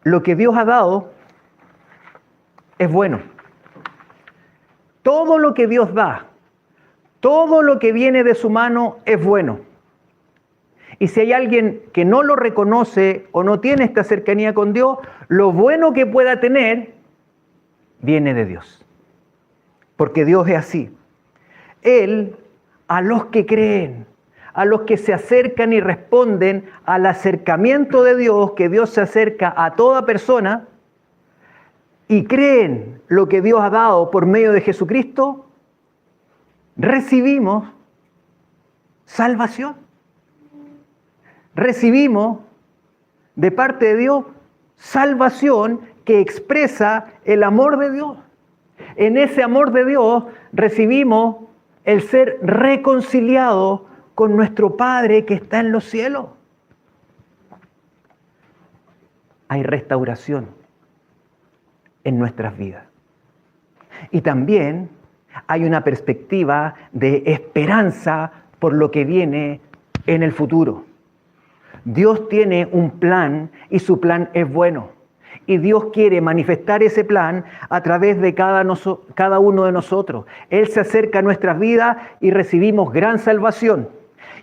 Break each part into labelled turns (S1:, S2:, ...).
S1: lo que Dios ha dado es bueno. Todo lo que Dios da, todo lo que viene de su mano es bueno. Y si hay alguien que no lo reconoce o no tiene esta cercanía con Dios, lo bueno que pueda tener viene de Dios. Porque Dios es así. Él, a los que creen, a los que se acercan y responden al acercamiento de Dios, que Dios se acerca a toda persona, y creen lo que Dios ha dado por medio de Jesucristo, recibimos salvación. Recibimos de parte de Dios salvación que expresa el amor de Dios. En ese amor de Dios recibimos el ser reconciliados con nuestro Padre que está en los cielos. Hay restauración en nuestras vidas. Y también hay una perspectiva de esperanza por lo que viene en el futuro. Dios tiene un plan y su plan es bueno. Y Dios quiere manifestar ese plan a través de cada uno de nosotros. Él se acerca a nuestras vidas y recibimos gran salvación.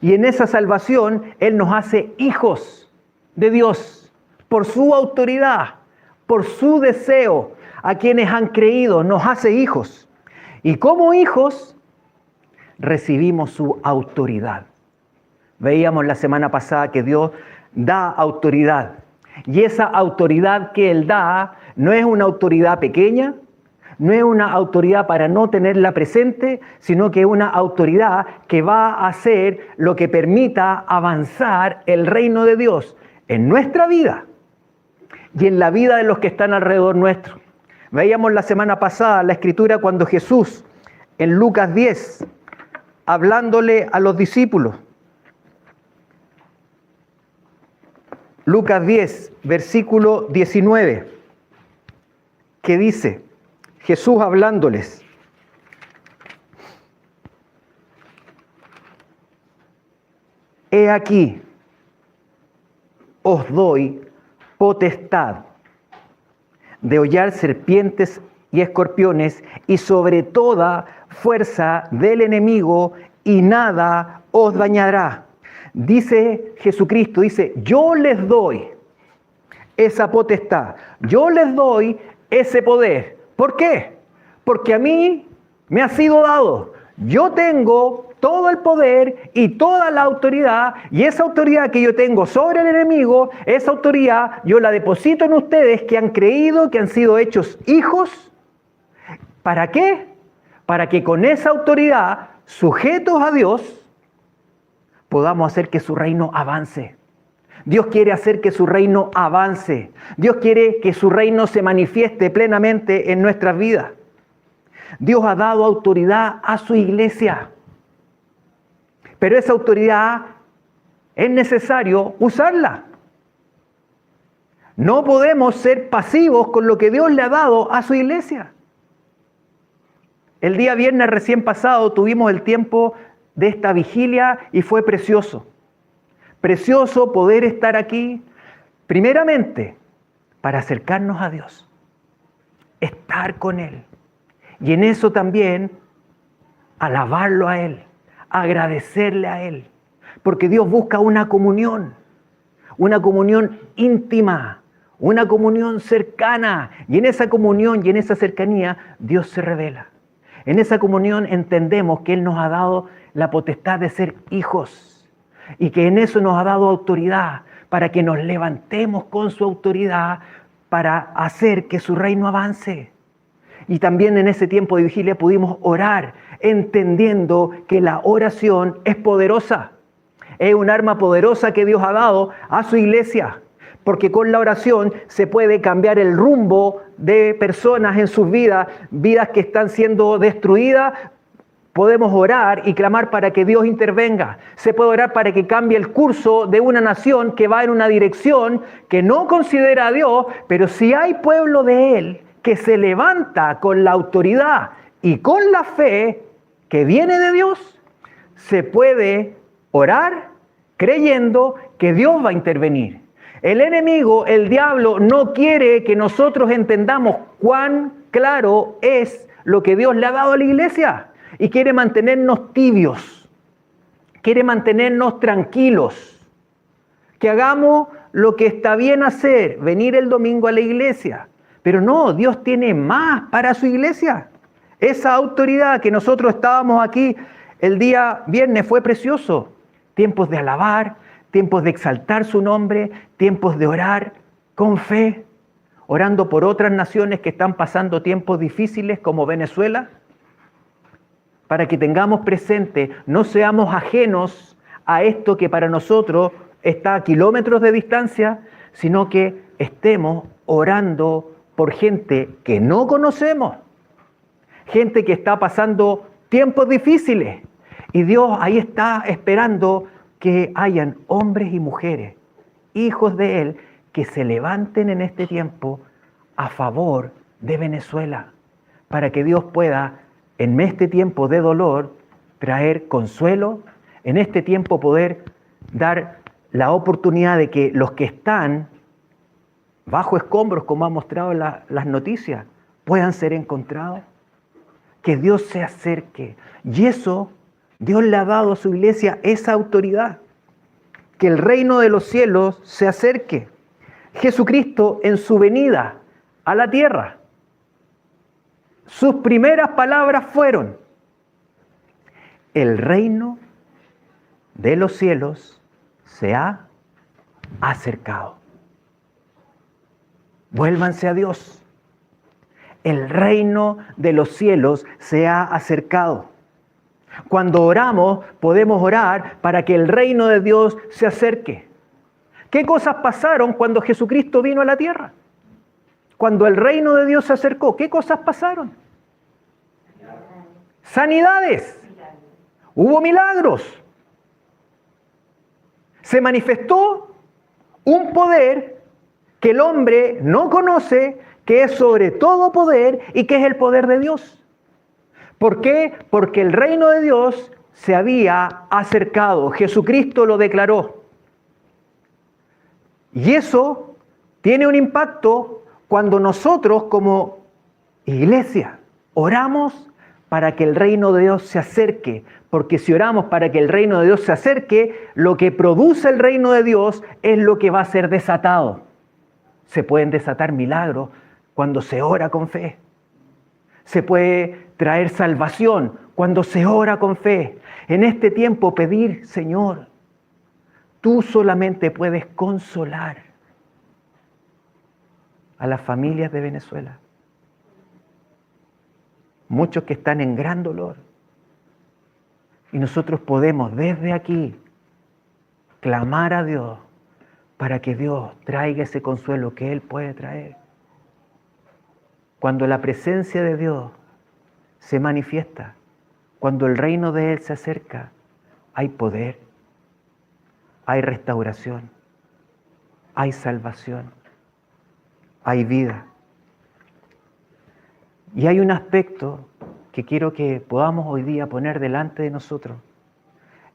S1: Y en esa salvación Él nos hace hijos de Dios por su autoridad, por su deseo. A quienes han creído nos hace hijos. Y como hijos recibimos su autoridad. Veíamos la semana pasada que Dios da autoridad. Y esa autoridad que Él da no es una autoridad pequeña, no es una autoridad para no tenerla presente, sino que es una autoridad que va a hacer lo que permita avanzar el reino de Dios en nuestra vida y en la vida de los que están alrededor nuestro. Veíamos la semana pasada la Escritura cuando Jesús, en Lucas 10, hablándole a los discípulos, Lucas 10, versículo 19, que dice, Jesús hablándoles, he aquí, os doy potestad de hollar serpientes y escorpiones y sobre toda fuerza del enemigo y nada os dañará. Dice Jesucristo, dice, yo les doy esa potestad, yo les doy ese poder. ¿Por qué? Porque a mí me ha sido dado. Yo tengo todo el poder y toda la autoridad, y esa autoridad que yo tengo sobre el enemigo, esa autoridad yo la deposito en ustedes que han creído, que han sido hechos hijos. ¿Para qué? Para que con esa autoridad, sujetos a Dios, podamos hacer que su reino avance. Dios quiere hacer que su reino avance. Dios quiere que su reino se manifieste plenamente en nuestras vidas. Dios ha dado autoridad a su iglesia. Pero esa autoridad es necesario usarla. No podemos ser pasivos con lo que Dios le ha dado a su iglesia. El día viernes recién pasado tuvimos el tiempo de esta vigilia y fue precioso. Precioso poder estar aquí, primeramente, para acercarnos a Dios, estar con Él. Y en eso también, alabarlo a Él, agradecerle a Él. Porque Dios busca una comunión íntima, una comunión cercana. Y en esa comunión y en esa cercanía, Dios se revela. En esa comunión entendemos que Él nos ha dado la potestad de ser hijos y que en eso nos ha dado autoridad para que nos levantemos con su autoridad para hacer que su reino avance. Y también en ese tiempo de vigilia pudimos orar entendiendo que la oración es poderosa. Es un arma poderosa que Dios ha dado a su iglesia, porque con la oración se puede cambiar el rumbo de personas en sus vidas, vidas que están siendo destruidas. Podemos orar y clamar para que Dios intervenga. Se puede orar para que cambie el curso de una nación que va en una dirección que no considera a Dios, pero si hay pueblo de Él que se levanta con la autoridad y con la fe que viene de Dios, se puede orar creyendo que Dios va a intervenir. El enemigo, el diablo, no quiere que nosotros entendamos cuán claro es lo que Dios le ha dado a la iglesia y quiere mantenernos tibios, quiere mantenernos tranquilos, que hagamos lo que está bien hacer, venir el domingo a la iglesia. Pero no, Dios tiene más para su iglesia. Esa autoridad que nosotros estábamos aquí el día viernes fue precioso. Tiempos de alabar, tiempos de exaltar su nombre, tiempos de orar con fe, orando por otras naciones que están pasando tiempos difíciles como Venezuela, para que tengamos presente, no seamos ajenos a esto que para nosotros está a kilómetros de distancia, sino que estemos orando por gente que no conocemos, gente que está pasando tiempos difíciles. Y Dios ahí está esperando que hayan hombres y mujeres, hijos de Él, que se levanten en este tiempo a favor de Venezuela, para que Dios pueda, en este tiempo de dolor, traer consuelo, en este tiempo poder dar la oportunidad de que los que están bajo escombros, como ha mostrado las noticias, puedan ser encontrados, que Dios se acerque. Y eso, Dios le ha dado a su iglesia esa autoridad, que el reino de los cielos se acerque. Jesucristo en su venida a la tierra, sus primeras palabras fueron: el reino de los cielos se ha acercado. Vuélvanse a Dios. El reino de los cielos se ha acercado. Cuando oramos, podemos orar para que el reino de Dios se acerque. ¿Qué cosas pasaron cuando Jesucristo vino a la tierra? Cuando el reino de Dios se acercó, ¿qué cosas pasaron? Sanidades. Hubo milagros. Se manifestó un poder que el hombre no conoce, que es sobre todo poder y que es el poder de Dios. ¿Por qué? Porque el reino de Dios se había acercado. Jesucristo lo declaró. Y eso tiene un impacto cuando nosotros como iglesia oramos para que el reino de Dios se acerque. Porque si oramos para que el reino de Dios se acerque, lo que produce el reino de Dios es lo que va a ser desatado. Se pueden desatar milagros cuando se ora con fe. Se puede traer salvación cuando se ora con fe. En este tiempo pedir, Señor, tú solamente puedes consolar a las familias de Venezuela. Muchos que están en gran dolor. Y nosotros podemos desde aquí clamar a Dios para que Dios traiga ese consuelo que Él puede traer. Cuando la presencia de Dios se manifiesta, cuando el reino de Él se acerca, hay poder, hay restauración, hay salvación, hay vida. Y hay un aspecto que quiero que podamos hoy día poner delante de nosotros.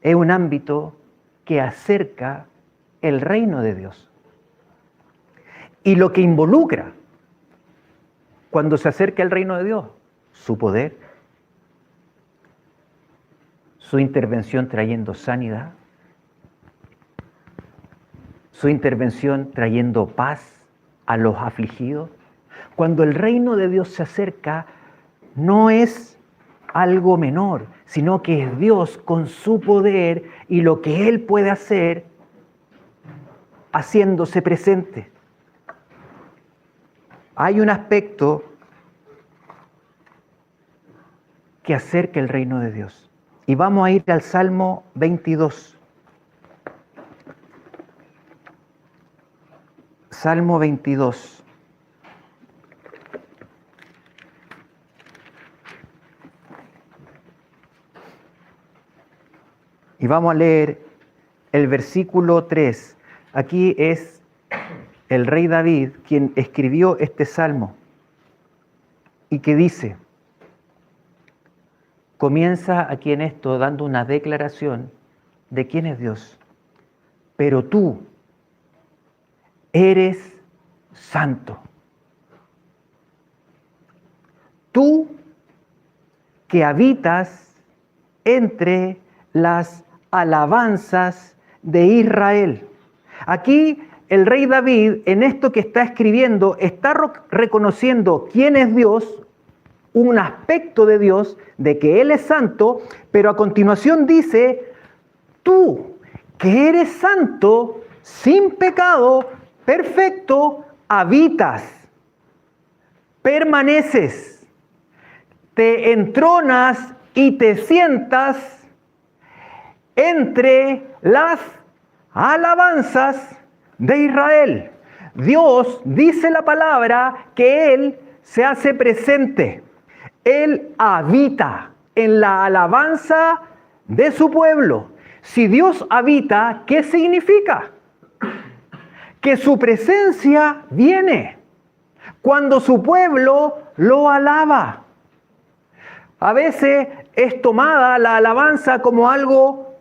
S1: Es un ámbito que acerca el reino de Dios. Y lo que involucra cuando se acerca el reino de Dios, su poder, su intervención trayendo sanidad, su intervención trayendo paz a los afligidos. Cuando el reino de Dios se acerca, no es algo menor, sino que es Dios con su poder y lo que Él puede hacer haciéndose presente. Hay un aspecto que acerca el reino de Dios. Y vamos a ir al Salmo 22. Salmo 22. Y vamos a leer el versículo 3. Aquí es el rey David quien escribió este salmo y que dice, comienza aquí en esto dando una declaración de quién es Dios. Pero tú, eres santo. Tú que habitas entre las alabanzas de Israel. Aquí el rey David, en esto que está escribiendo, está reconociendo quién es Dios, un aspecto de Dios, de que Él es santo, pero a continuación dice, tú que eres santo, sin pecado, perfecto, habitas, permaneces, te entronas y te sientas entre las alabanzas de Israel. Dios dice la palabra que Él se hace presente. Él habita en la alabanza de su pueblo. Si Dios habita, ¿qué significa? Que su presencia viene cuando su pueblo lo alaba. A veces es tomada la alabanza como algo,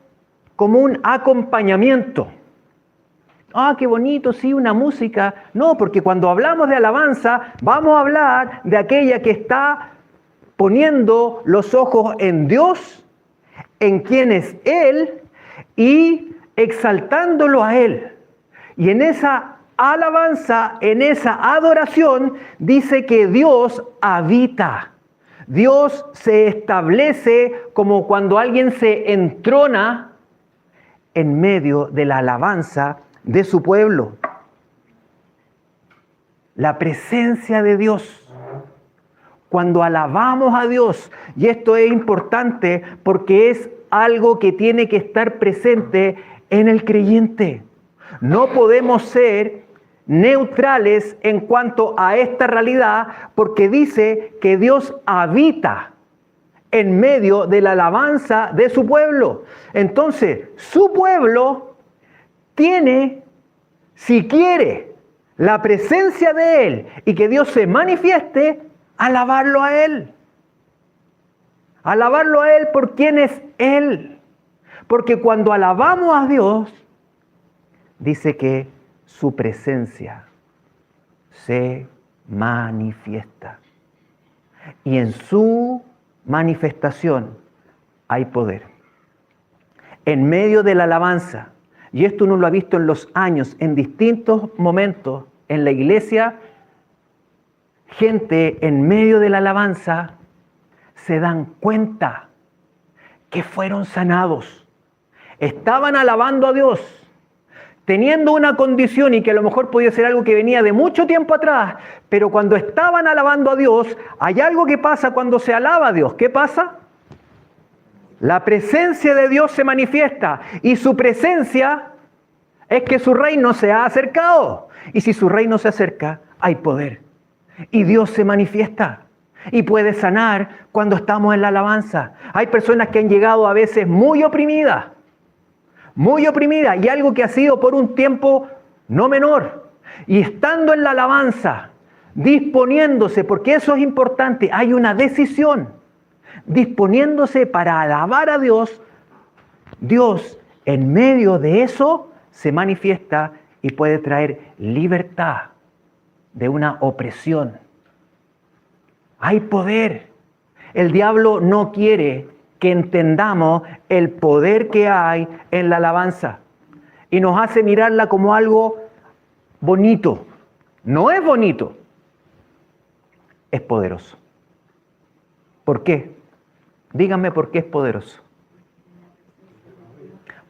S1: como un acompañamiento. Ah, qué bonito, sí, una música. No, porque cuando hablamos de alabanza, vamos a hablar de aquella que está poniendo los ojos en Dios, en quien es Él, y exaltándolo a Él. Y en esa alabanza, en esa adoración, dice que Dios habita. Dios se establece como cuando alguien se entrona en medio de la alabanza de su pueblo. La presencia de Dios. Cuando alabamos a Dios, y esto es importante porque es algo que tiene que estar presente en el creyente. No podemos ser neutrales en cuanto a esta realidad porque dice que Dios habita en medio de la alabanza de su pueblo. Entonces, su pueblo tiene, si quiere, la presencia de Él y que Dios se manifieste, alabarlo a Él. Alabarlo a Él por quién es Él. Porque cuando alabamos a Dios, dice que su presencia se manifiesta. Y en su manifestación hay poder. En medio de la alabanza, y esto uno lo ha visto en los años, en distintos momentos en la iglesia, gente en medio de la alabanza se dan cuenta que fueron sanados. Estaban alabando a Dios, teniendo una condición y que a lo mejor podía ser algo que venía de mucho tiempo atrás, pero cuando estaban alabando a Dios, hay algo que pasa cuando se alaba a Dios. ¿Qué pasa? La presencia de Dios se manifiesta y su presencia es que su reino se ha acercado. Y si su reino se acerca, hay poder. Y Dios se manifiesta y puede sanar cuando estamos en la alabanza. Hay personas que han llegado a veces muy oprimidas, y algo que ha sido por un tiempo no menor. Y estando en la alabanza, disponiéndose, porque eso es importante, hay una decisión, disponiéndose para alabar a Dios, Dios en medio de eso se manifiesta y puede traer libertad de una opresión. Hay poder. El diablo no quiere que entendamos el poder que hay en la alabanza y nos hace mirarla como algo bonito. No es bonito, es poderoso. ¿Por qué? Díganme por qué es poderoso.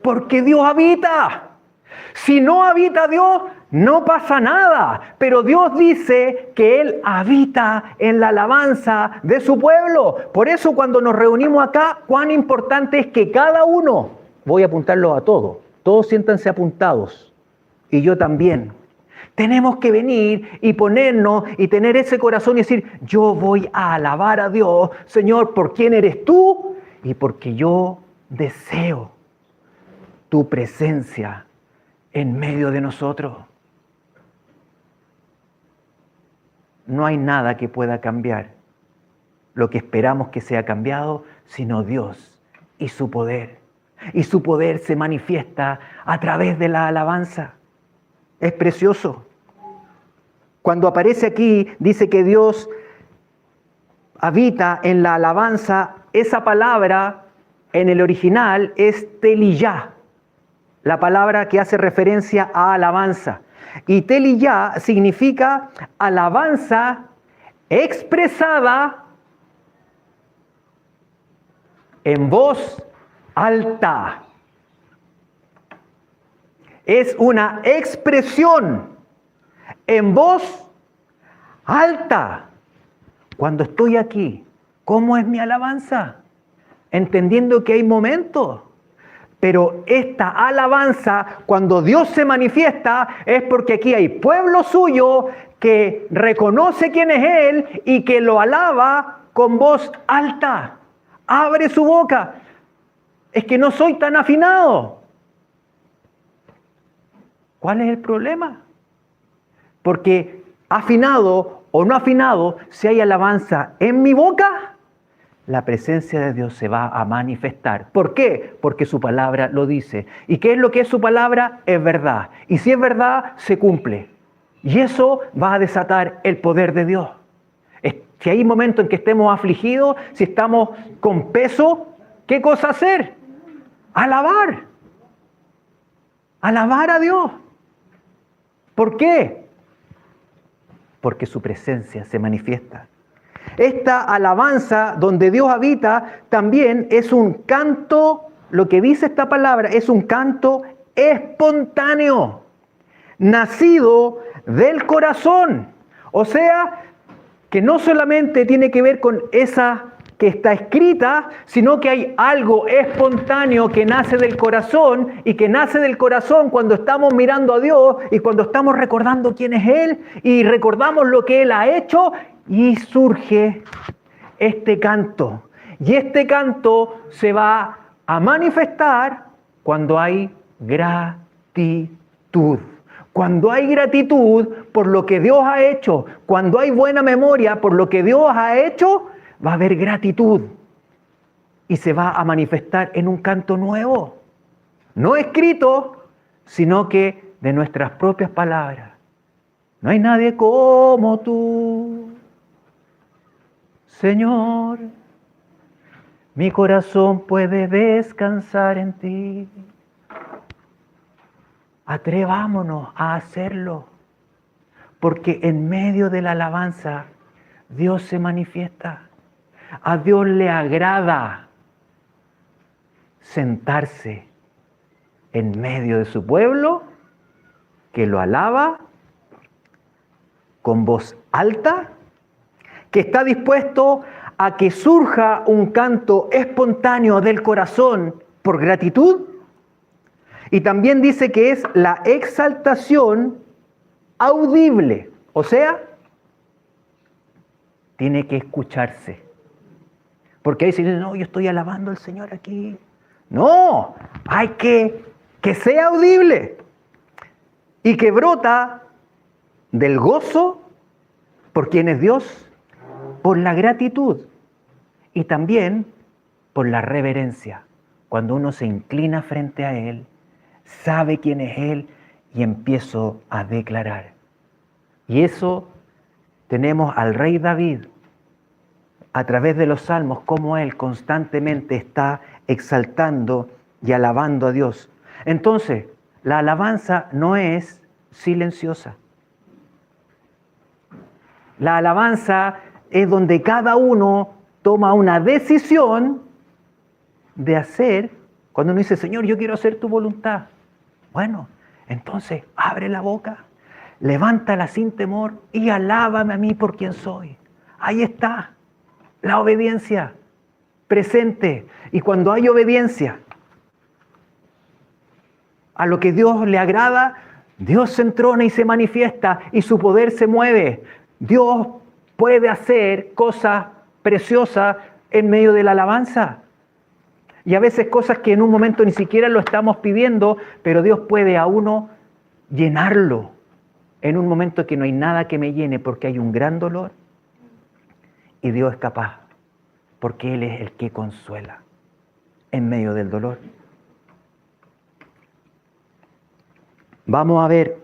S1: Porque Dios habita. Si no habita Dios, no pasa nada. Pero Dios dice que Él habita en la alabanza de su pueblo. Por eso cuando nos reunimos acá, cuán importante es que cada uno, voy a apuntarlo a todos siéntanse apuntados. Y yo también. Tenemos que venir y ponernos y tener ese corazón y decir, yo voy a alabar a Dios, Señor, por quién eres tú y porque yo deseo tu presencia en medio de nosotros. No hay nada que pueda cambiar lo que esperamos que sea cambiado, sino Dios y su poder. Y su poder se manifiesta a través de la alabanza. Es precioso. Cuando aparece aquí, dice que Dios habita en la alabanza. Esa palabra en el original es teliyá, la palabra que hace referencia a alabanza. Y teliyá significa alabanza expresada en voz alta. Es una expresión en voz alta. Cuando estoy aquí, ¿cómo es mi alabanza? Entendiendo que hay momentos. Pero esta alabanza, cuando Dios se manifiesta, es porque aquí hay pueblo suyo que reconoce quién es Él y que lo alaba con voz alta. Abre su boca. Es que no soy tan afinado. ¿Cuál es el problema? Porque afinado o no afinado, si hay alabanza en mi boca, la presencia de Dios se va a manifestar. ¿Por qué? Porque su palabra lo dice. ¿Y qué es lo que es su palabra? Es verdad. Y si es verdad, se cumple. Y eso va a desatar el poder de Dios. Si hay momentos en que estemos afligidos, si estamos con peso, ¿qué cosa hacer? Alabar. Alabar a Dios. ¿Por qué? Porque su presencia se manifiesta. Esta alabanza donde Dios habita también es un canto, lo que dice esta palabra es un canto espontáneo, nacido del corazón. O sea, que no solamente tiene que ver con esa que está escrita, sino que hay algo espontáneo que nace del corazón y que nace del corazón cuando estamos mirando a Dios y cuando estamos recordando quién es Él y recordamos lo que Él ha hecho y surge este canto. Y este canto se va a manifestar cuando hay gratitud. Cuando hay gratitud por lo que Dios ha hecho, cuando hay buena memoria por lo que Dios ha hecho, va a haber gratitud y se va a manifestar en un canto nuevo, no escrito, sino que de nuestras propias palabras. No hay nadie como tú, Señor, mi corazón puede descansar en ti. Atrevámonos a hacerlo, porque en medio de la alabanza Dios se manifiesta. A Dios le agrada sentarse en medio de su pueblo que lo alaba con voz alta, que está dispuesto a que surja un canto espontáneo del corazón por gratitud. Y también dice que es la exaltación audible, o sea, tiene que escucharse. Porque ahí se dice, no, yo estoy alabando al Señor aquí. No, hay que sea audible y que brota del gozo por quien es Dios, por la gratitud y también por la reverencia. Cuando uno se inclina frente a Él, sabe quién es Él y empiezo a declarar. Y eso tenemos al rey David a través de los salmos, como él constantemente está exaltando y alabando a Dios. Entonces, la alabanza no es silenciosa. La alabanza es donde cada uno toma una decisión de hacer, cuando uno dice, Señor, yo quiero hacer tu voluntad. Bueno, entonces abre la boca, levántala sin temor y alábame a mí por quien soy. Ahí está la obediencia presente. Y cuando hay obediencia a lo que Dios le agrada, Dios se entrona y se manifiesta y su poder se mueve. Dios puede hacer cosas preciosas en medio de la alabanza. Y a veces cosas que en un momento ni siquiera lo estamos pidiendo, pero Dios puede a uno llenarlo en un momento que no hay nada que me llene porque hay un gran dolor. Y Dios es capaz, porque Él es el que consuela en medio del dolor. Vamos a ver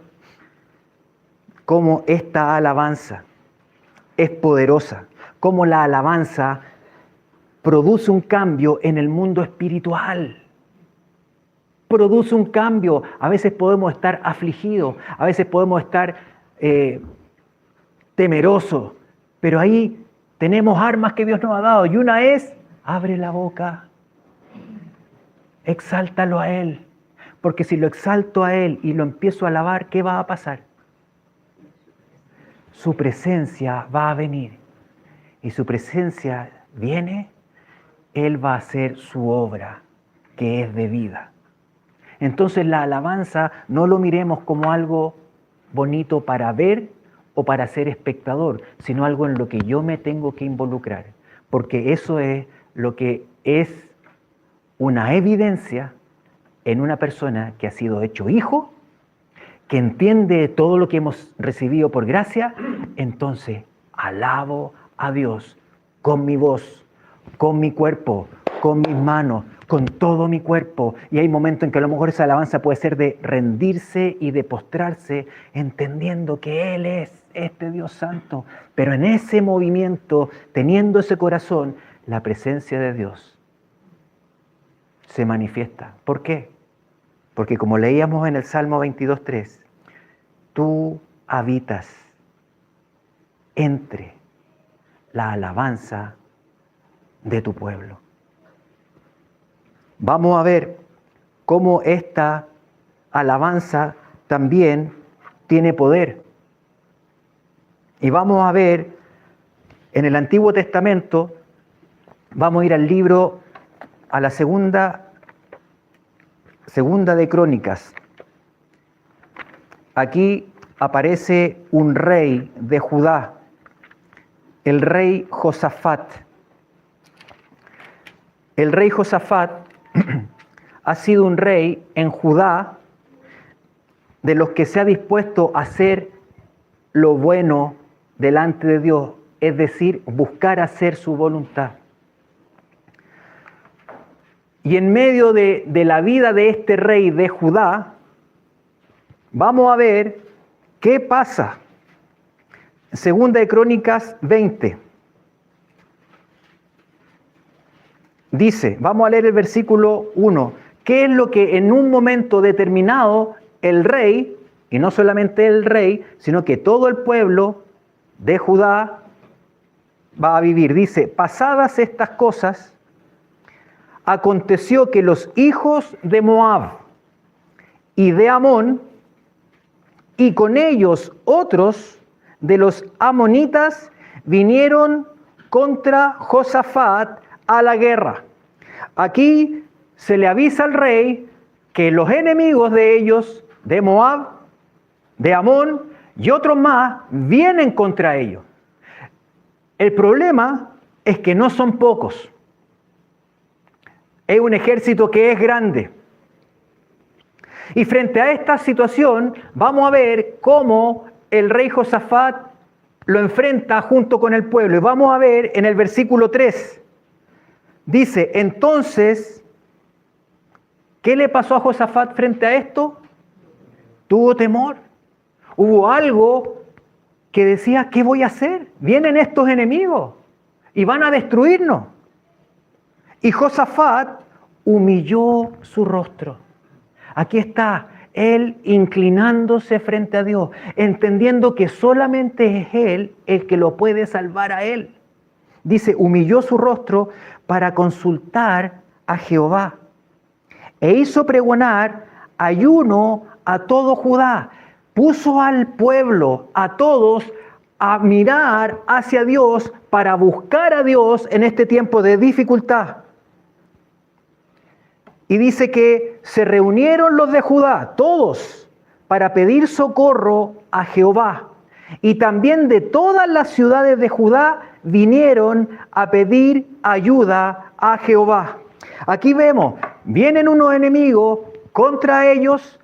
S1: cómo esta alabanza es poderosa, cómo la alabanza produce un cambio en el mundo espiritual. Produce un cambio. A veces podemos estar afligidos, a veces podemos estar temerosos, pero ahí tenemos armas que Dios nos ha dado, y una es: abre la boca, exáltalo a Él, porque si lo exalto a Él y lo empiezo a alabar, ¿qué va a pasar? Su presencia va a venir, y su presencia viene, Él va a hacer su obra, que es de vida. Entonces la alabanza no lo miremos como algo bonito para ver o para ser espectador, sino algo en lo que yo me tengo que involucrar, porque eso es lo que es una evidencia en una persona que ha sido hecho hijo, que entiende todo lo que hemos recibido por gracia. Entonces alabo a Dios con mi voz, con mi cuerpo, con mis manos, con todo mi cuerpo. Y hay momentos en que a lo mejor esa alabanza puede ser de rendirse y de postrarse, entendiendo que Él es este Dios santo. Pero en ese movimiento, teniendo ese corazón, la presencia de Dios se manifiesta. ¿Por qué? Porque como leíamos en el Salmo 22:3, tú habitas entre la alabanza de tu pueblo. Vamos a ver cómo esta alabanza también tiene poder. Y vamos a ver en el Antiguo Testamento, vamos a ir al libro, a la segunda de Crónicas. Aquí aparece un rey de Judá, el rey Josafat. El rey Josafat ha sido un rey en Judá de los que se ha dispuesto a hacer lo bueno delante de Dios, es decir, buscar hacer su voluntad. Y en medio de la vida de este rey de Judá, vamos a ver qué pasa. Segunda de Crónicas 20. Dice, vamos a leer el versículo 1. ¿Qué es lo que en un momento determinado el rey, y no solamente el rey, sino que todo el pueblo de Judá va a vivir? Dice, pasadas estas cosas, aconteció que los hijos de Moab y de Amón, y con ellos otros de los amonitas, vinieron contra Josafat a la guerra. Aquí se le avisa al rey que los enemigos de ellos, de Moab, de Amón y otros más, vienen contra ellos. El problema es que no son pocos. Es un ejército que es grande. Y frente a esta situación, vamos a ver cómo el rey Josafat lo enfrenta junto con el pueblo. Y vamos a ver en el versículo 3. Dice, entonces, ¿qué le pasó a Josafat frente a esto? Tuvo temor. Hubo algo que decía, ¿qué voy a hacer? Vienen estos enemigos y van a destruirnos. Y Josafat humilló su rostro. Aquí está, él inclinándose frente a Dios, entendiendo que solamente es Él el que lo puede salvar a él. Dice, humilló su rostro para consultar a Jehová. E hizo pregonar ayuno a todo Judá. Puso al pueblo, a todos, a mirar hacia Dios para buscar a Dios en este tiempo de dificultad. Y dice que se reunieron los de Judá, todos, para pedir socorro a Jehová. Y también de todas las ciudades de Judá vinieron a pedir ayuda a Jehová. Aquí vemos, vienen unos enemigos contra ellos,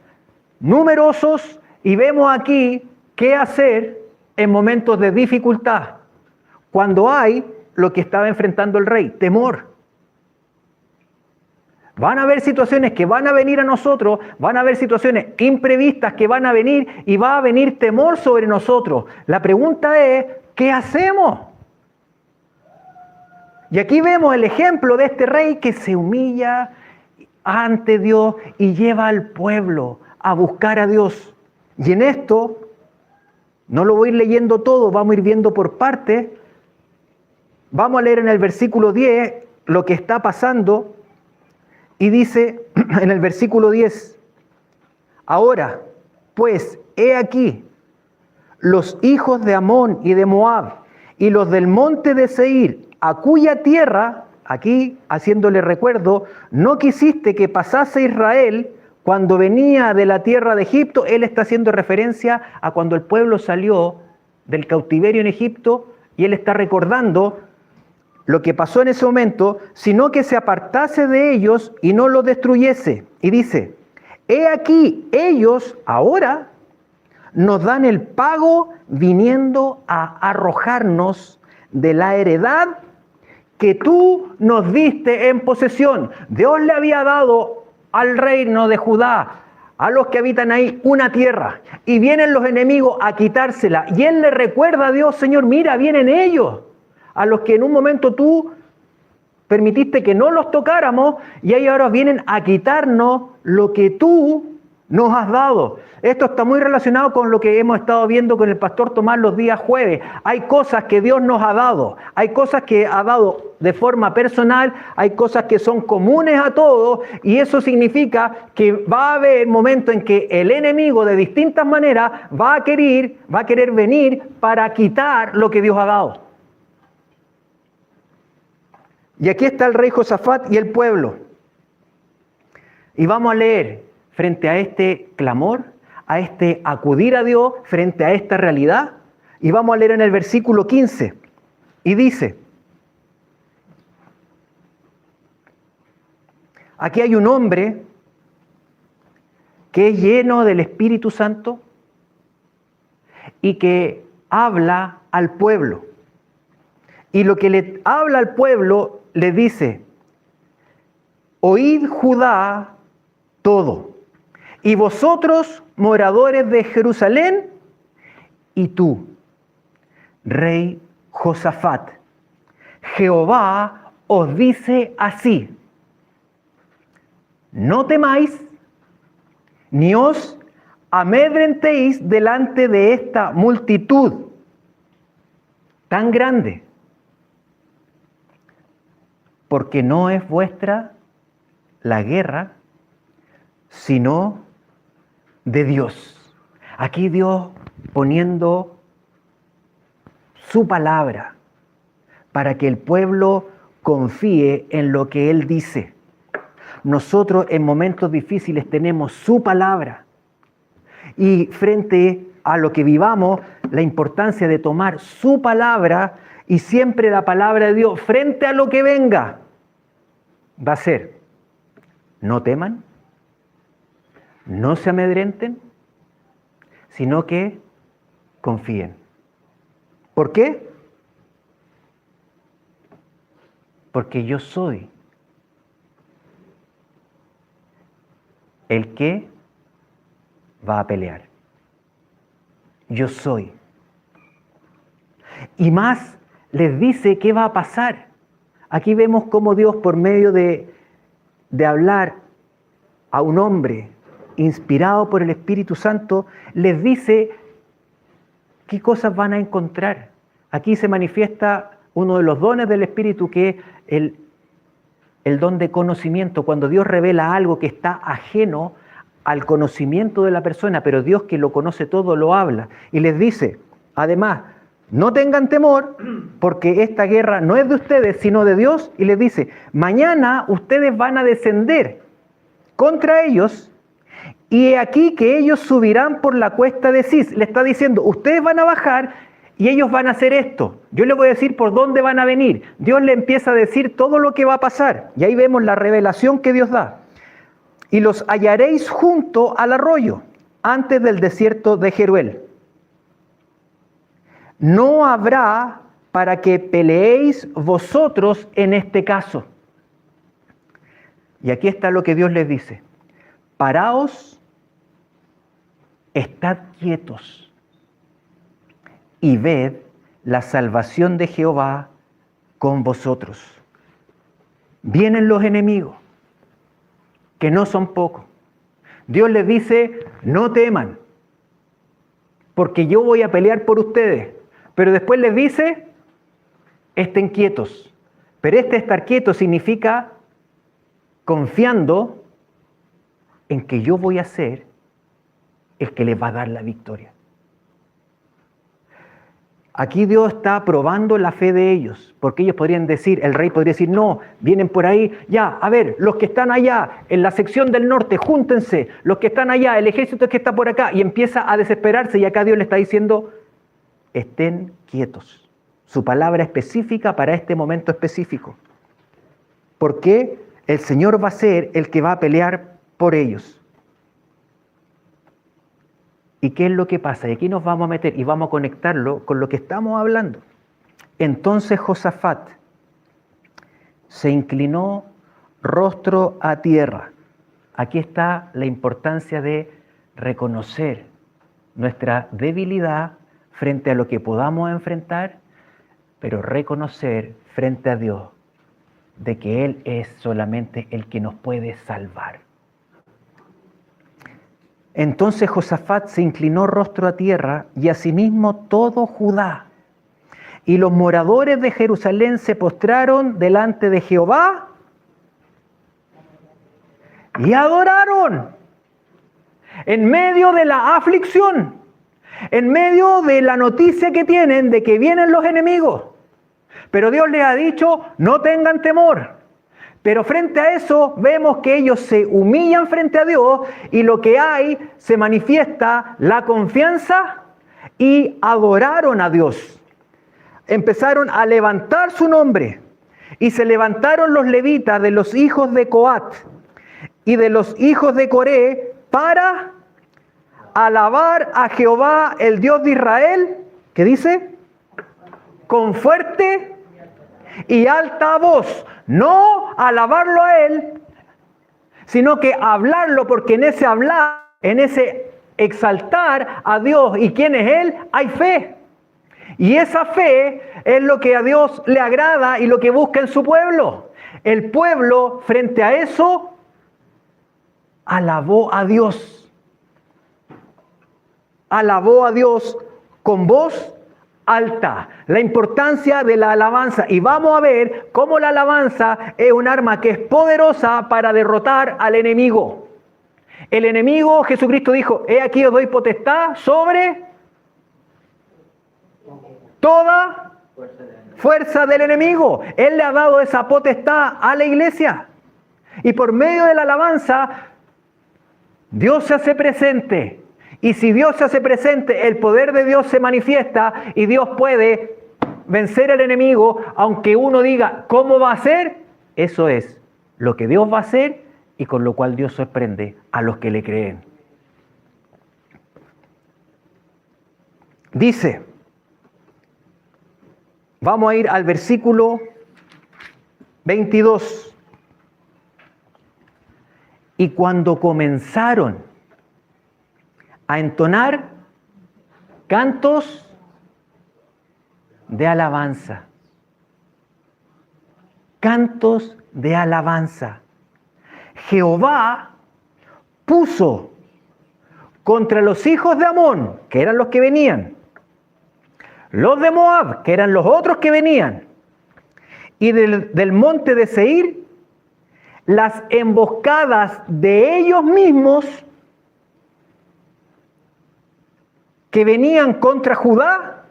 S1: numerosos, y vemos aquí qué hacer en momentos de dificultad, cuando hay lo que estaba enfrentando el rey, temor. Van a haber situaciones que van a venir a nosotros, van a haber situaciones imprevistas que van a venir y va a venir temor sobre nosotros. La pregunta es, ¿qué hacemos? Y aquí vemos el ejemplo de este rey que se humilla ante Dios y lleva al pueblo a buscar a Dios. Y en esto, no lo voy a ir leyendo todo, vamos a ir viendo por partes. Vamos a leer en el versículo 10 lo que está pasando. Y dice en el versículo 10, ahora, pues, he aquí, los hijos de Amón y de Moab y los del monte de Seir, a cuya tierra, aquí haciéndole recuerdo, no quisiste que pasase Israel cuando venía de la tierra de Egipto. Él está haciendo referencia a cuando el pueblo salió del cautiverio en Egipto y él está recordando lo que pasó en ese momento, sino que se apartase de ellos y no los destruyese. Y dice, he aquí, ellos ahora nos dan el pago viniendo a arrojarnos de la heredad que tú nos diste en posesión. Dios le había dado al reino de Judá, a los que habitan ahí, una tierra, y vienen los enemigos a quitársela. Y él le recuerda a Dios, Señor, mira, vienen ellos, a los que en un momento tú permitiste que no los tocáramos, y ellos ahora vienen a quitarnos lo que tú nos has dado. Esto está muy relacionado con lo que hemos estado viendo con el pastor Tomás los días jueves. Hay cosas que Dios nos ha dado, hay cosas que ha dado de forma personal, hay cosas que son comunes a todos, y eso significa que va a haber momentos en que el enemigo de distintas maneras va a querer venir para quitar lo que Dios ha dado. Y aquí está el rey Josafat y el pueblo. Y vamos a leer frente a este clamor, a este acudir a Dios, frente a esta realidad. Y vamos a leer en el versículo 15. Y dice, aquí hay un hombre que es lleno del Espíritu Santo y que habla al pueblo. Y lo que le habla al pueblo le dice, oíd Judá todo, y vosotros moradores de Jerusalén, y tú, rey Josafat, Jehová os dice así, no temáis, ni os amedrentéis delante de esta multitud tan grande, porque no es vuestra la guerra, sino de Dios. Aquí Dios poniendo su palabra para que el pueblo confíe en lo que Él dice. Nosotros en momentos difíciles tenemos su palabra. Y frente a lo que vivamos, la importancia de tomar su palabra y siempre la palabra de Dios frente a lo que venga, va a ser, no teman, no se amedrenten, sino que confíen. ¿Por qué? Porque yo soy el que va a pelear. Yo soy. Y más les dice qué va a pasar. Aquí vemos cómo Dios, por medio de hablar a un hombre inspirado por el Espíritu Santo, les dice qué cosas van a encontrar. Aquí se manifiesta uno de los dones del Espíritu, que es el don de conocimiento, cuando Dios revela algo que está ajeno al conocimiento de la persona, pero Dios, que lo conoce todo, lo habla. Y les dice, además, no tengan temor, porque esta guerra no es de ustedes, sino de Dios. Y les dice, mañana ustedes van a descender contra ellos, y he aquí que ellos subirán por la cuesta de Cis. Le está diciendo, ustedes van a bajar y ellos van a hacer esto. Yo les voy a decir por dónde van a venir. Dios le empieza a decir todo lo que va a pasar. Y ahí vemos la revelación que Dios da. Y los hallaréis junto al arroyo, antes del desierto de Jeruel. No habrá para que peleéis vosotros en este caso. Y aquí está lo que Dios les dice. Paraos, estad quietos y ved la salvación de Jehová con vosotros. Vienen los enemigos, que no son pocos. Dios les dice, no teman, porque yo voy a pelear por ustedes. Pero después les dice, estén quietos. Pero estar quieto significa confiando en que yo voy a ser el que les va a dar la victoria. Aquí Dios está probando la fe de ellos, porque ellos podrían decir, el rey podría decir, no, vienen por ahí, ya, a ver, los que están allá, en la sección del norte, júntense, los que están allá, el ejército que está por acá, y empieza a desesperarse, y acá Dios le está diciendo, estén quietos. Su palabra específica para este momento específico. Porque el Señor va a ser el que va a pelear por ellos. ¿Y qué es lo que pasa? Y aquí nos vamos a meter y vamos a conectarlo con lo que estamos hablando. Entonces Josafat se inclinó rostro a tierra. Aquí está la importancia de reconocer nuestra debilidad frente a lo que podamos enfrentar, pero reconocer frente a Dios de que Él es solamente el que nos puede salvar. Entonces Josafat se inclinó rostro a tierra y asimismo todo Judá. Y los moradores de Jerusalén se postraron delante de Jehová y adoraron. En medio de la aflicción, en medio de la noticia que tienen de que vienen los enemigos. Pero Dios les ha dicho, no tengan temor. Pero frente a eso vemos que ellos se humillan frente a Dios y lo que hay se manifiesta la confianza y adoraron a Dios. Empezaron a levantar su nombre y se levantaron los levitas de los hijos de Coat y de los hijos de Coré para alabar a Jehová, el Dios de Israel, ¿qué dice? Con fuerte y alta voz. No alabarlo a Él, sino que hablarlo, porque en ese hablar, en ese exaltar a Dios y quién es Él, hay fe. Y esa fe es lo que a Dios le agrada y lo que busca en su pueblo. El pueblo, frente a eso, alabó a Dios. Alabó a Dios con voz alta, la importancia de la alabanza, y vamos a ver cómo la alabanza es un arma que es poderosa para derrotar al enemigo. El enemigo, Jesucristo dijo, he aquí os doy potestad sobre toda fuerza del enemigo. Él le ha dado esa potestad a la iglesia, y por medio de la alabanza Dios se hace presente. Y si Dios se hace presente, el poder de Dios se manifiesta y Dios puede vencer al enemigo, aunque uno diga, ¿cómo va a ser? Eso es lo que Dios va a hacer y con lo cual Dios sorprende a los que le creen. Dice, vamos a ir al versículo 22. Y cuando comenzaron a entonar cantos de alabanza. Cantos de alabanza. Jehová puso contra los hijos de Amón, que eran los que venían, los de Moab, que eran los otros que venían, y del monte de Seir, las emboscadas de ellos mismos que venían contra Judá,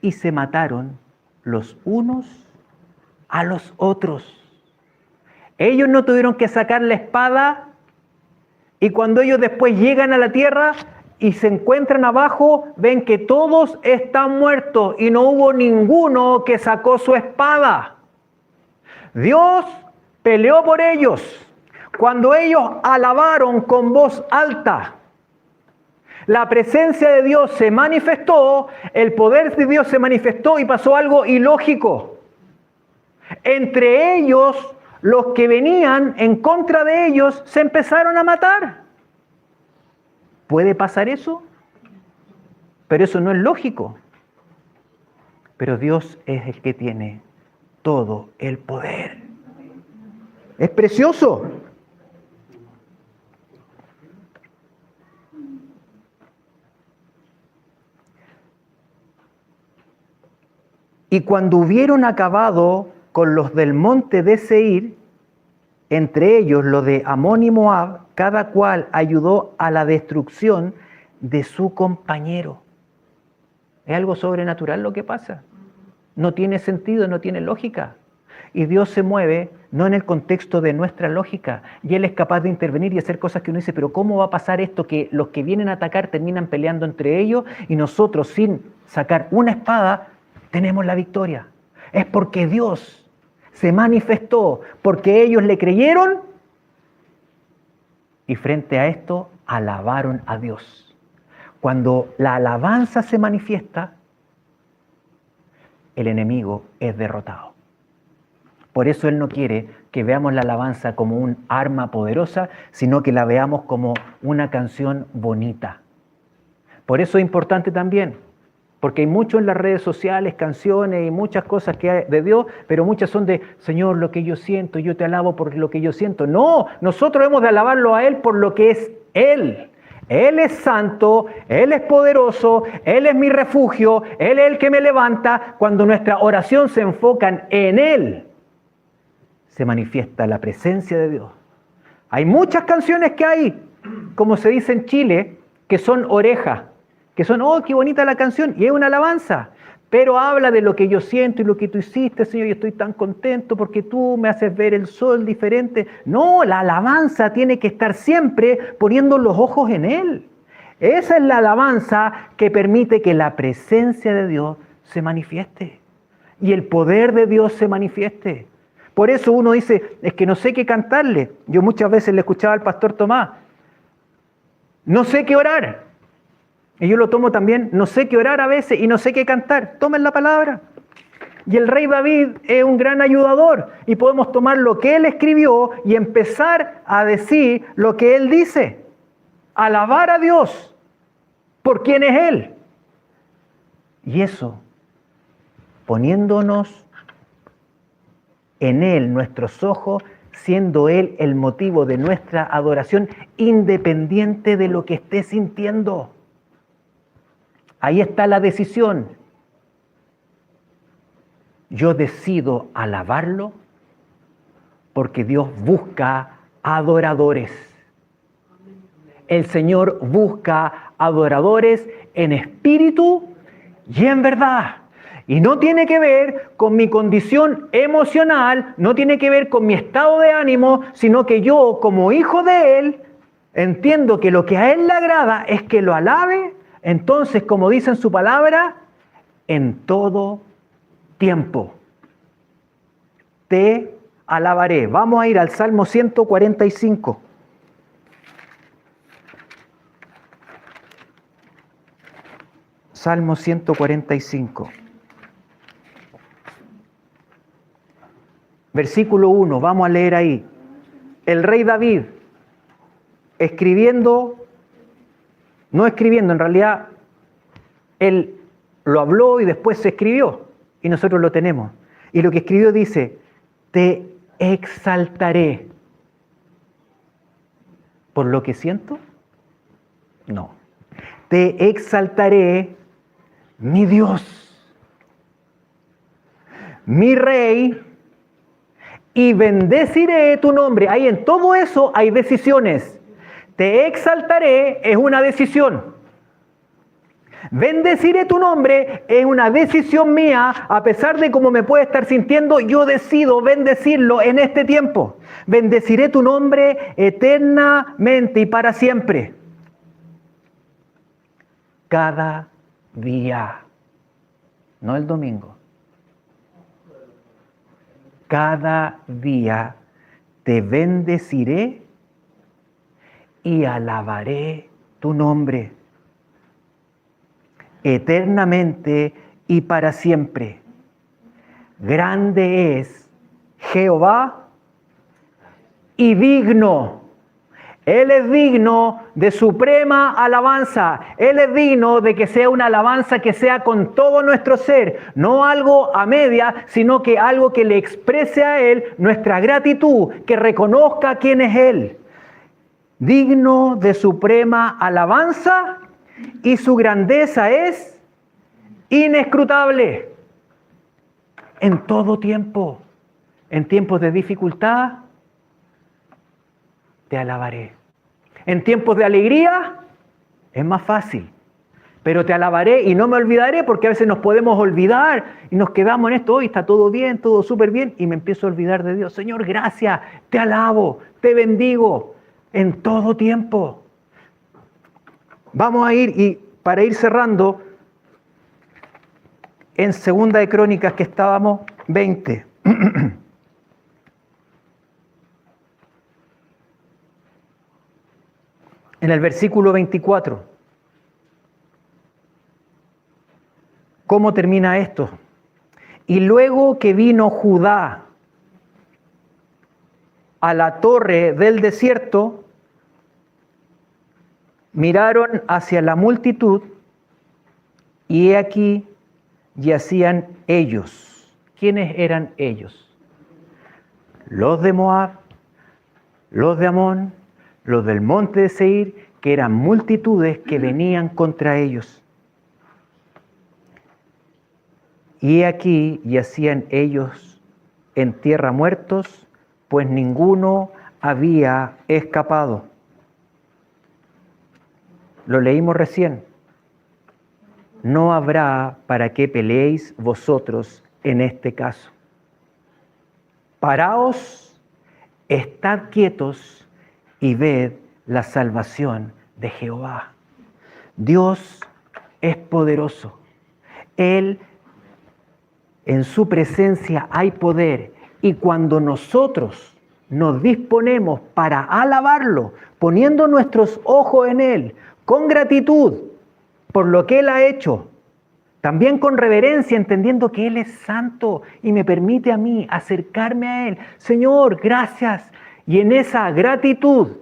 S1: y se mataron los unos a los otros. Ellos no tuvieron que sacar la espada, y cuando ellos después llegan a la tierra y se encuentran abajo, ven que todos están muertos y no hubo ninguno que sacó su espada. Dios peleó por ellos. Cuando ellos alabaron con voz alta, la presencia de Dios se manifestó, el poder de Dios se manifestó y pasó algo ilógico. Entre ellos los que venían en contra de ellos se empezaron a matar. ¿Puede pasar eso? Pero eso no es lógico. Pero Dios es el que tiene todo el poder. Es precioso. Y cuando hubieron acabado con los del monte de Seir, entre ellos los de Amón y Moab, cada cual ayudó a la destrucción de su compañero. Es algo sobrenatural lo que pasa. No tiene sentido, no tiene lógica. Y Dios se mueve no en el contexto de nuestra lógica. Y Él es capaz de intervenir y hacer cosas que uno dice, pero ¿cómo va a pasar esto que los que vienen a atacar terminan peleando entre ellos y nosotros sin sacar una espada tenemos la victoria? Es porque Dios se manifestó, porque ellos le creyeron y frente a esto alabaron a Dios. Cuando la alabanza se manifiesta, el enemigo es derrotado. Por eso Él no quiere que veamos la alabanza como un arma poderosa, sino que la veamos como una canción bonita. Por eso es importante también, porque hay mucho en las redes sociales, canciones y muchas cosas que hay de Dios, pero muchas son de, Señor, lo que yo siento, yo te alabo por lo que yo siento. No, nosotros hemos de alabarlo a Él por lo que es Él. Él es santo, Él es poderoso, Él es mi refugio, Él es el que me levanta. Cuando nuestra oración se enfoca en Él, se manifiesta la presencia de Dios. Hay muchas canciones que hay, como se dice en Chile, que son orejas, que son, oh, qué bonita la canción, y es una alabanza, pero habla de lo que yo siento y lo que tú hiciste, Señor, y estoy tan contento porque tú me haces ver el sol diferente. No, la alabanza tiene que estar siempre poniendo los ojos en Él. Esa es la alabanza que permite que la presencia de Dios se manifieste y el poder de Dios se manifieste. Por eso uno dice, es que no sé qué cantarle. Yo muchas veces le escuchaba al pastor Tomás, no sé qué orar. Y yo lo tomo también, no sé qué orar a veces y no sé qué cantar. Tomen la palabra. Y el rey David es un gran ayudador y podemos tomar lo que él escribió y empezar a decir lo que él dice. Alabar a Dios por quién es Él. Y eso, poniéndonos en Él nuestros ojos, siendo Él el motivo de nuestra adoración, independiente de lo que esté sintiendo. Ahí está la decisión. Yo decido alabarlo porque Dios busca adoradores. El Señor busca adoradores en espíritu y en verdad. Y no tiene que ver con mi condición emocional, no tiene que ver con mi estado de ánimo, sino que yo, como hijo de Él, entiendo que lo que a Él le agrada es que lo alabe. Entonces, como dice en su palabra, en todo tiempo te alabaré. Vamos a ir al Salmo 145. Salmo 145. Versículo 1, vamos a leer ahí. El rey David, no escribiendo, en realidad, él lo habló y después se escribió, y nosotros lo tenemos. Y lo que escribió dice, te exaltaré. ¿Por lo que siento? No. Te exaltaré, mi Dios, mi Rey, y bendeciré tu nombre. Ahí en todo eso hay decisiones. Te exaltaré es una decisión. Bendeciré tu nombre es una decisión mía, a pesar de cómo me puede estar sintiendo, yo decido bendecirlo en este tiempo. Bendeciré tu nombre eternamente y para siempre. Cada día, no el domingo. Cada día te bendeciré y alabaré tu nombre eternamente y para siempre. Grande es Jehová y digno. Él es digno de suprema alabanza. Él es digno de que sea una alabanza que sea con todo nuestro ser. No algo a media, sino que algo que le exprese a Él nuestra gratitud, que reconozca quién es Él. Digno de suprema alabanza y su grandeza es inescrutable. En todo tiempo, en tiempos de dificultad, te alabaré. En tiempos de alegría es más fácil, pero te alabaré y no me olvidaré, porque a veces nos podemos olvidar y nos quedamos en esto, hoy está todo bien, todo súper bien, y me empiezo a olvidar de Dios. Señor, gracias, te alabo, te bendigo en todo tiempo. Vamos a ir, y para ir cerrando, en Segunda de Crónicas, que estábamos, 20. En el versículo 24. ¿Cómo termina esto? Y luego que vino Judá a la torre del desierto, miraron hacia la multitud y he aquí yacían ellos. ¿Quiénes eran ellos? Los de Moab, los de Amón, los del monte de Seir, que eran multitudes que venían contra ellos. Y aquí yacían ellos en tierra muertos, pues ninguno había escapado. Lo leímos recién. No habrá para qué peleéis vosotros en este caso. Paraos, estad quietos y ved la salvación de Jehová. Dios es poderoso. Él, en su presencia hay poder, y cuando nosotros nos disponemos para alabarlo, poniendo nuestros ojos en Él, con gratitud por lo que Él ha hecho, también con reverencia, entendiendo que Él es santo y me permite a mí acercarme a Él. Señor, gracias. Y en esa gratitud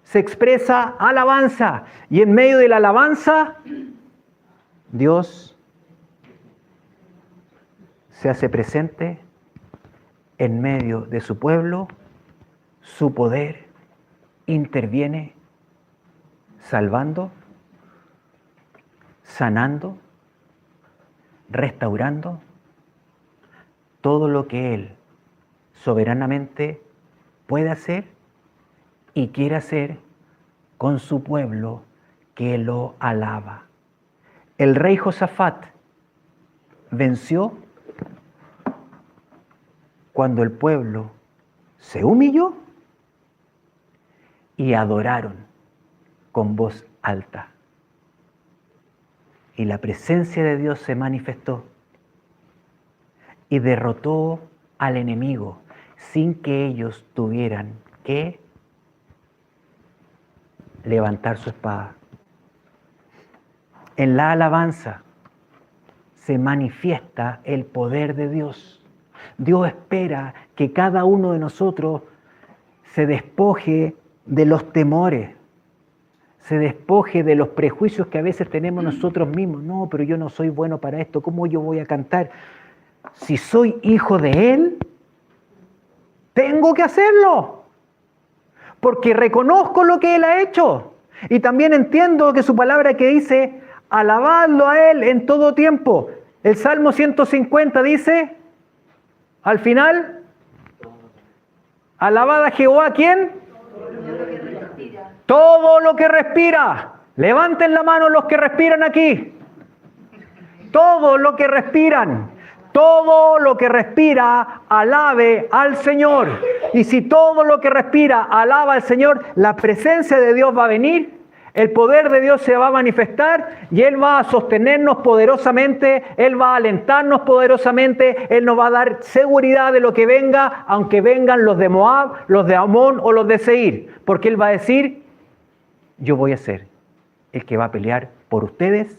S1: se expresa alabanza. Y en medio de la alabanza, Dios se hace presente en medio de su pueblo. Su poder interviene salvando, sanando, restaurando todo lo que Él soberanamente puede hacer y quiere hacer con su pueblo que lo alaba. El rey Josafat venció cuando el pueblo se humilló y adoraron con voz alta. Y la presencia de Dios se manifestó y derrotó al enemigo sin que ellos tuvieran que levantar su espada. En la alabanza se manifiesta el poder de Dios. Dios espera que cada uno de nosotros se despoje de los temores, se despoje de los prejuicios que a veces tenemos nosotros mismos. No, pero yo no soy bueno para esto, ¿cómo yo voy a cantar? Si soy hijo de Él, tengo que hacerlo, porque reconozco lo que Él ha hecho. Y también entiendo que su palabra que dice, alabadlo a Él en todo tiempo. El Salmo 150 dice, al final, alabad a Jehová, ¿quién? Todo lo que respira. Levanten la mano los que respiran aquí. Todo lo que respiran. Todo lo que respira, alabe al Señor. Y si todo lo que respira, alaba al Señor, la presencia de Dios va a venir, el poder de Dios se va a manifestar y Él va a sostenernos poderosamente, Él va a alentarnos poderosamente, Él nos va a dar seguridad de lo que venga, aunque vengan los de Moab, los de Amón o los de Seir. Porque Él va a decir, yo voy a ser el que va a pelear por ustedes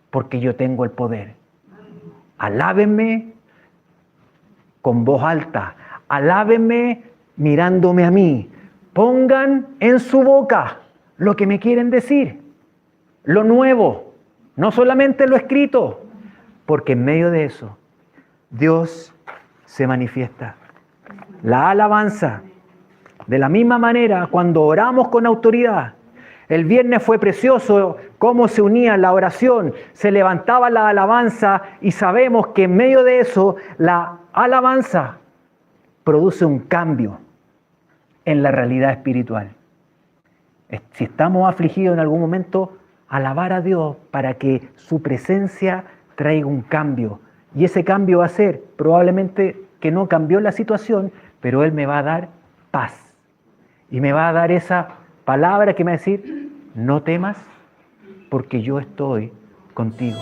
S1: porque yo tengo el poder. Alábenme con voz alta, alábenme mirándome a mí, pongan en su boca lo que me quieren decir, lo nuevo, no solamente lo escrito, porque en medio de eso Dios se manifiesta. La alabanza, de la misma manera, cuando oramos con autoridad, el viernes fue precioso cómo se unía la oración, se levantaba la alabanza y sabemos que en medio de eso la alabanza produce un cambio en la realidad espiritual. Si estamos afligidos en algún momento, alabar a Dios para que su presencia traiga un cambio. Y ese cambio va a ser probablemente que no cambió la situación, pero Él me va a dar paz. Y me va a dar esa palabra que me va a decir, no temas porque yo estoy contigo.